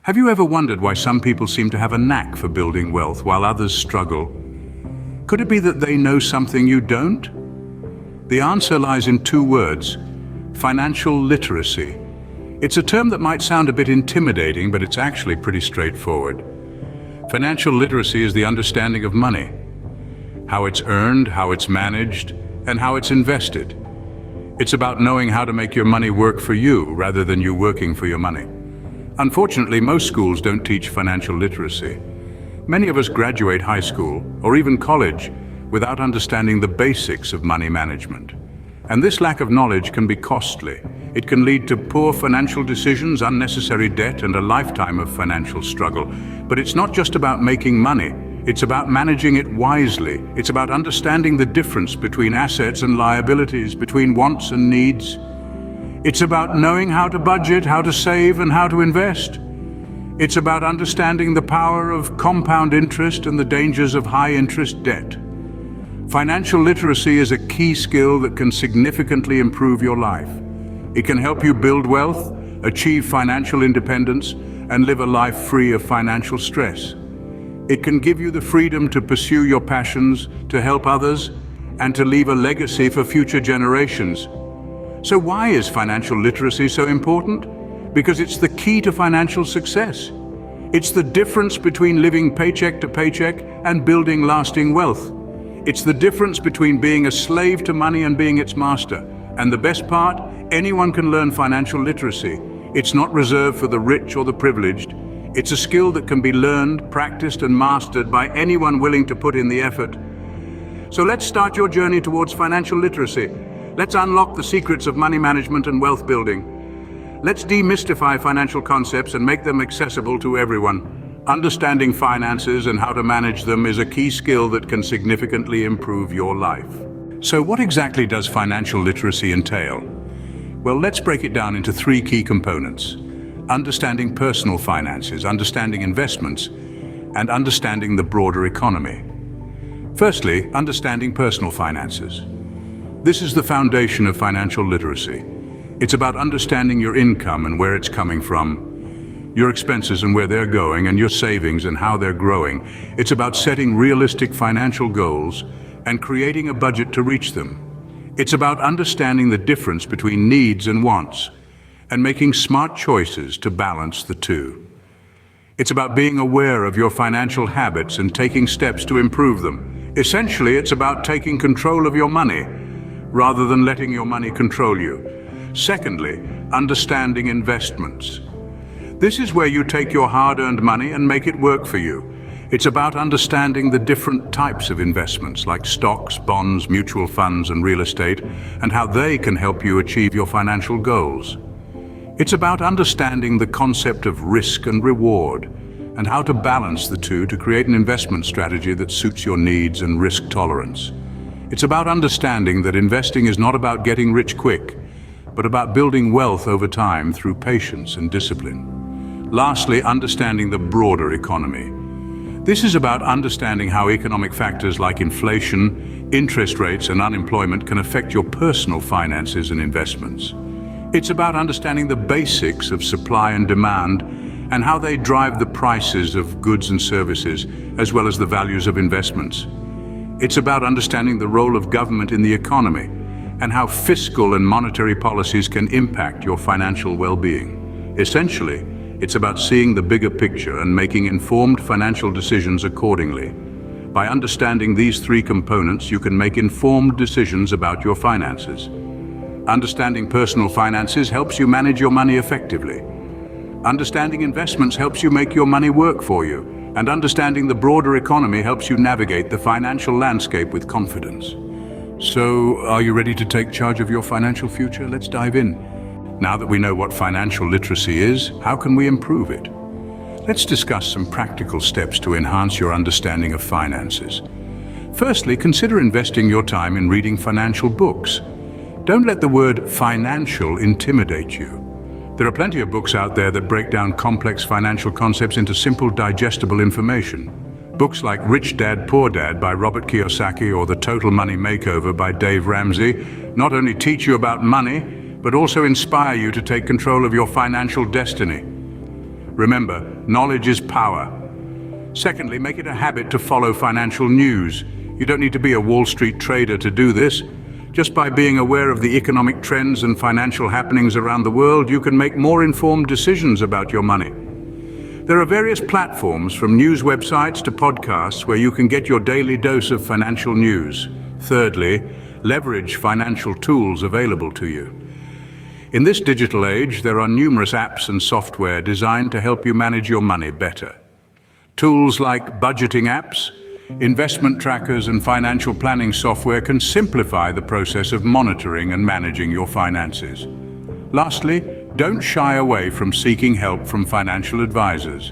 Have you ever wondered why some people seem to have a knack for building wealth while others struggle? Could it be that they know something you don't? The answer lies in two words: financial literacy. It's a term that might sound a bit intimidating, but it's actually pretty straightforward. Financial literacy is the understanding of money, how it's earned, how it's managed, and how it's invested. It's about knowing how to make your money work for you rather than you working for your money. Unfortunately, most schools don't teach financial literacy. Many of us graduate high school or even college without understanding the basics of money management. And this lack of knowledge can be costly. It can lead to poor financial decisions, unnecessary debt, and a lifetime of financial struggle. But it's not just about making money. It's about managing it wisely. It's about understanding the difference between assets and liabilities, between wants and needs. It's about knowing how to budget, how to save, and how to invest. It's about understanding the power of compound interest and the dangers of high-interest debt. Financial literacy is a key skill that can significantly improve your life. It can help you build wealth, achieve financial independence, and live a life free of financial stress. It can give you the freedom to pursue your passions, to help others, and to leave a legacy for future generations. So why is financial literacy so important? Because it's the key to financial success. It's the difference between living paycheck to paycheck and building lasting wealth. It's the difference between being a slave to money and being its master. And the best part, anyone can learn financial literacy. It's not reserved for the rich or the privileged. It's a skill that can be learned, practiced, and mastered by anyone willing to put in the effort. So let's start your journey towards financial literacy. Let's unlock the secrets of money management and wealth building. Let's demystify financial concepts and make them accessible to everyone. Understanding finances and how to manage them is a key skill that can significantly improve your life. So what exactly does financial literacy entail? Well, let's break it down into three key components: understanding personal finances, understanding investments, and understanding the broader economy. Firstly, understanding personal finances. This is the foundation of financial literacy. It's about understanding your income and where it's coming from, your expenses and where they're going, and your savings and how they're growing. It's about setting realistic financial goals and creating a budget to reach them. It's about understanding the difference between needs and wants and making smart choices to balance the two. It's about being aware of your financial habits and taking steps to improve them. Essentially, it's about taking control of your money rather than letting your money control you. Secondly, understanding investments. This is where you take your hard-earned money and make it work for you. It's about understanding the different types of investments like stocks, bonds, mutual funds, and real estate, and how they can help you achieve your financial goals. It's about understanding the concept of risk and reward and how to balance the two to create an investment strategy that suits your needs and risk tolerance. It's about understanding that investing is not about getting rich quick, but about building wealth over time through patience and discipline. Lastly, understanding the broader economy. This is about understanding how economic factors like inflation, interest rates, and unemployment can affect your personal finances and investments. It's about understanding the basics of supply and demand and how they drive the prices of goods and services, as well as the values of investments. It's about understanding the role of government in the economy and how fiscal and monetary policies can impact your financial well-being. Essentially, it's about seeing the bigger picture and making informed financial decisions accordingly. By understanding these three components, you can make informed decisions about your finances. Understanding personal finances helps you manage your money effectively. Understanding investments helps you make your money work for you. And understanding the broader economy helps you navigate the financial landscape with confidence. So, are you ready to take charge of your financial future? Let's dive in. Now that we know what financial literacy is, how can we improve it? Let's discuss some practical steps to enhance your understanding of finances. Firstly, consider investing your time in reading financial books. Don't let the word financial intimidate you. There are plenty of books out there that break down complex financial concepts into simple, digestible information. Books like Rich Dad, Poor Dad by Robert Kiyosaki or The Total Money Makeover by Dave Ramsey not only teach you about money, but also inspire you to take control of your financial destiny. Remember, knowledge is power. Secondly, make it a habit to follow financial news. You don't need to be a Wall Street trader to do this. Just by being aware of the economic trends and financial happenings around the world, you can make more informed decisions about your money. There are various platforms, from news websites to podcasts, where you can get your daily dose of financial news. Thirdly, leverage financial tools available to you. In this digital age, there are numerous apps and software designed to help you manage your money better. Tools like budgeting apps, investment trackers, and financial planning software can simplify the process of monitoring and managing your finances. Lastly, don't shy away from seeking help from financial advisors.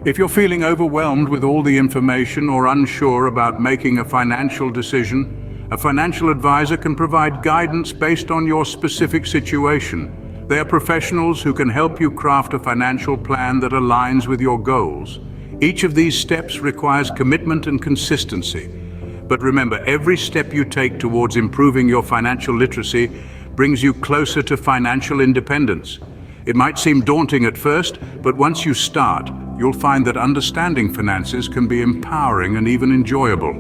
If you're feeling overwhelmed with all the information or unsure about making a financial decision, a financial advisor can provide guidance based on your specific situation. They are professionals who can help you craft a financial plan that aligns with your goals. Each of these steps requires commitment and consistency. But remember, every step you take towards improving your financial literacy brings you closer to financial independence. It might seem daunting at first, but once you start, you'll find that understanding finances can be empowering and even enjoyable.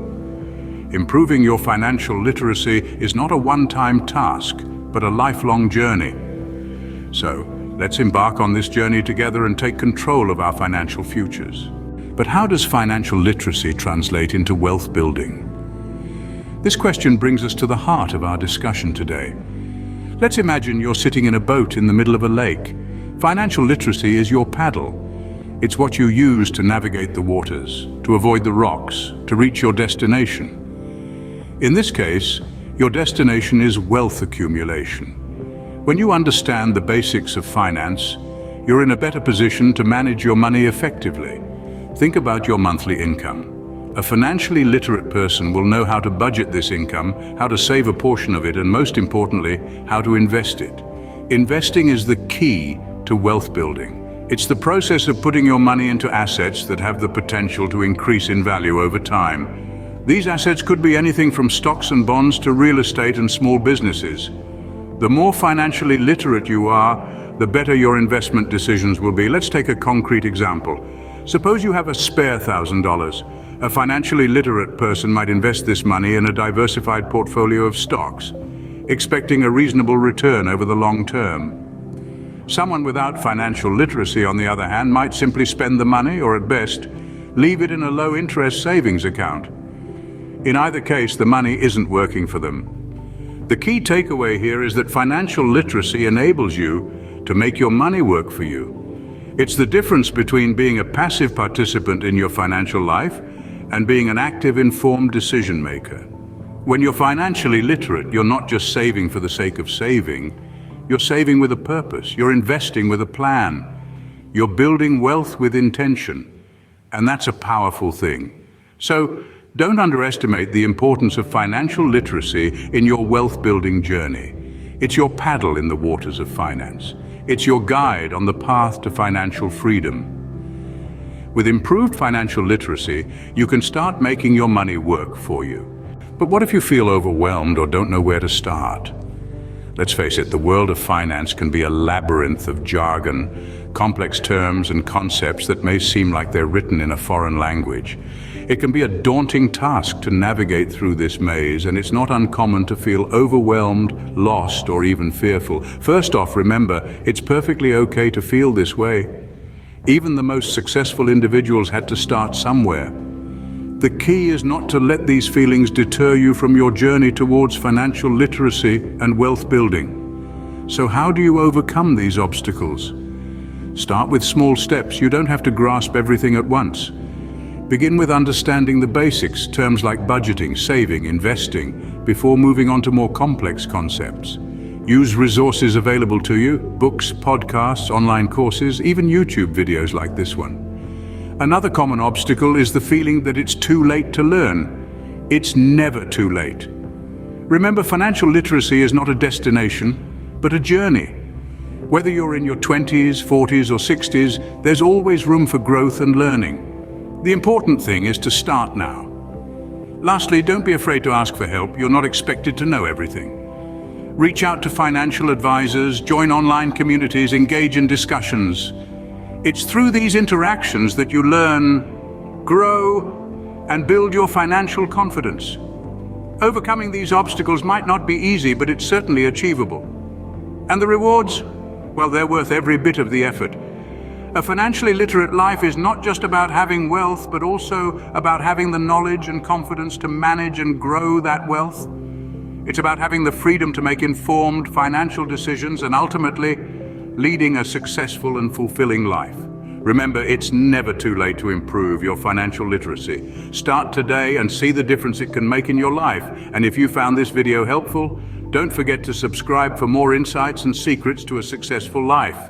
Improving your financial literacy is not a one-time task, but a lifelong journey. So, let's embark on this journey together and take control of our financial futures. But how does financial literacy translate into wealth building? This question brings us to the heart of our discussion today. Let's imagine you're sitting in a boat in the middle of a lake. Financial literacy is your paddle. It's what you use to navigate the waters, to avoid the rocks, to reach your destination. In this case, your destination is wealth accumulation. When you understand the basics of finance, you're in a better position to manage your money effectively. Think about your monthly income. A financially literate person will know how to budget this income, how to save a portion of it, and most importantly, how to invest it. Investing is the key to wealth building. It's the process of putting your money into assets that have the potential to increase in value over time. These assets could be anything from stocks and bonds to real estate and small businesses. The more financially literate you are, the better your investment decisions will be. Let's take a concrete example. Suppose you have a spare $1,000. A financially literate person might invest this money in a diversified portfolio of stocks, expecting a reasonable return over the long term. Someone without financial literacy, on the other hand, might simply spend the money, or at best, leave it in a low-interest savings account. In either case, the money isn't working for them. The key takeaway here is that financial literacy enables you to make your money work for you. It's the difference between being a passive participant in your financial life and being an active, informed decision maker. When you're financially literate, you're not just saving for the sake of saving. You're saving with a purpose. You're investing with a plan. You're building wealth with intention. And that's a powerful thing. So, don't underestimate the importance of financial literacy in your wealth-building journey. It's your paddle in the waters of finance. It's your guide on the path to financial freedom. With improved financial literacy, you can start making your money work for you. But what if you feel overwhelmed or don't know where to start? Let's face it, the world of finance can be a labyrinth of jargon, complex terms and concepts that may seem like they're written in a foreign language. It can be a daunting task to navigate through this maze, and it's not uncommon to feel overwhelmed, lost, or even fearful. First off, remember, it's perfectly okay to feel this way. Even the most successful individuals had to start somewhere. The key is not to let these feelings deter you from your journey towards financial literacy and wealth building. So how do you overcome these obstacles? Start with small steps. You don't have to grasp everything at once. Begin with understanding the basics, terms like budgeting, saving, investing, before moving on to more complex concepts. Use resources available to you, books, podcasts, online courses, even YouTube videos like this one. Another common obstacle is the feeling that it's too late to learn. It's never too late. Remember, financial literacy is not a destination, but a journey. Whether you're in your 20s, 40s, or 60s, there's always room for growth and learning. The important thing is to start now. Lastly, don't be afraid to ask for help. You're not expected to know everything. Reach out to financial advisors, join online communities, engage in discussions. It's through these interactions that you learn, grow, and build your financial confidence. Overcoming these obstacles might not be easy, but it's certainly achievable. And the rewards? Well, they're worth every bit of the effort. A financially literate life is not just about having wealth, but also about having the knowledge and confidence to manage and grow that wealth. It's about having the freedom to make informed financial decisions and ultimately leading a successful and fulfilling life. Remember, it's never too late to improve your financial literacy. Start today and see the difference it can make in your life. And if you found this video helpful, don't forget to subscribe for more insights and secrets to a successful life.